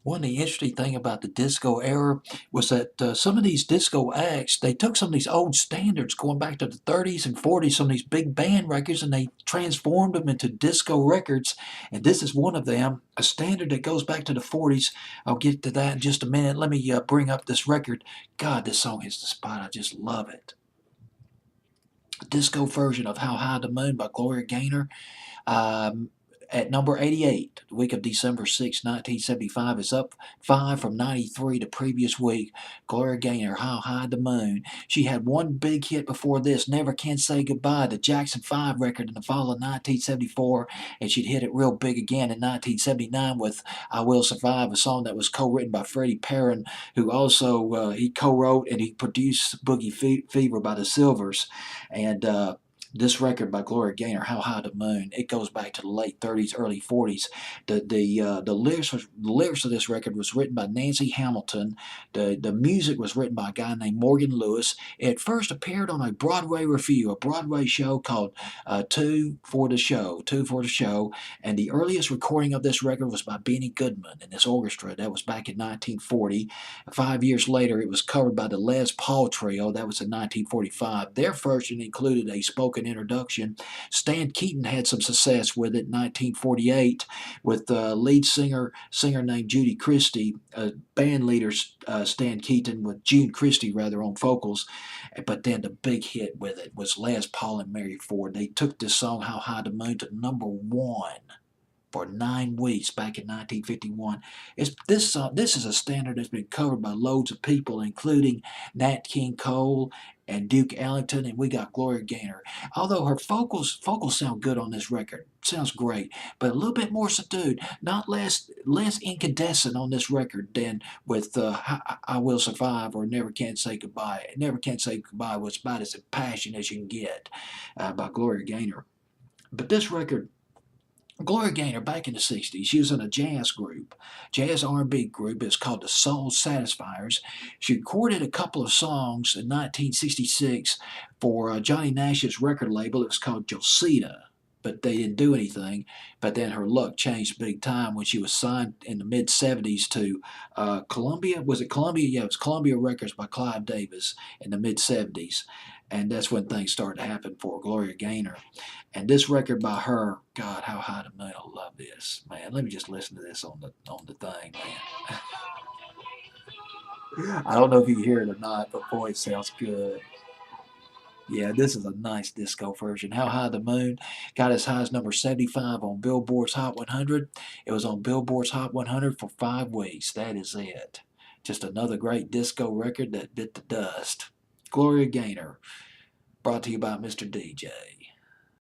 One of the interesting thing about the disco era was that some of these disco acts, they took some of these old standards going back to the 30s and 40s, some of these big band records, and they transformed them into disco records. And this is one of them, a standard that goes back to the 40s. I'll get to that in just a minute. Let me bring up this record. God, this song hits the spot. I just love it. A disco version of How High the Moon by Gloria Gaynor. Um, at number 88, the week of December 6, 1975, is up 5 from 93 the previous week. Gloria Gaynor, How High the Moon. She had one big hit before this, Never Can Say Goodbye, the Jackson 5 record in the fall of 1974, and she'd hit it real big again in 1979 with I Will Survive, a song that was co-written by Freddie Perrin, who also he co-wrote and he produced Boogie Fever by the Silvers. And this record by Gloria Gaynor, How High the Moon, it goes back to the late 30s, early 40s. The lyrics of this record was written by Nancy Hamilton. The music was written by a guy named Morgan Lewis. It first appeared on a Broadway review, a Broadway show called Two for the Show. And the earliest recording of this record was by Benny Goodman and his orchestra. That was back in 1940. 5 years later, it was covered by the Les Paul Trio. That was in 1945. Their version included a spoken introduction. Stan Keaton had some success with it in 1948 with lead singer named Judy Christie, band leader Stan Keaton with June Christie rather on vocals. But then the big hit with it was Les Paul and Mary Ford. They took this song How High the Moon to number one for 9 weeks back in 1951. This is a standard that's been covered by loads of people, including Nat King Cole and Duke Ellington, and we got Gloria Gaynor. Although her vocals sound good on this record, sounds great, but a little bit more subdued, not less incandescent on this record than with I Will Survive or Never Can Say Goodbye. Never Can Say Goodbye was about as impassioned as you can get by Gloria Gaynor. But this record, Gloria Gaynor, back in the 60s, she was in a jazz R&B group. It's called the Soul Satisfiers. She recorded a couple of songs in 1966 for Johnny Nash's record label. It was called Josita, but they didn't do anything. But then her luck changed big time when she was signed in the mid 70s to Columbia. Was it Columbia? Yeah, it was Columbia Records by Clive Davis in the mid 70s. And that's when things started to happen for Gloria Gaynor. And this record by her, God, How High the Moon, I love this, man. Let me just listen to this on the thing, man. I don't know if you can hear it or not, but boy, it sounds good. Yeah, this is a nice disco version. How High the Moon got as high as number 75 on Billboard's Hot 100. It was on Billboard's Hot 100 for 5 weeks. That is it. Just another great disco record that bit the dust. Gloria Gaynor, brought to you by Mr. DJ.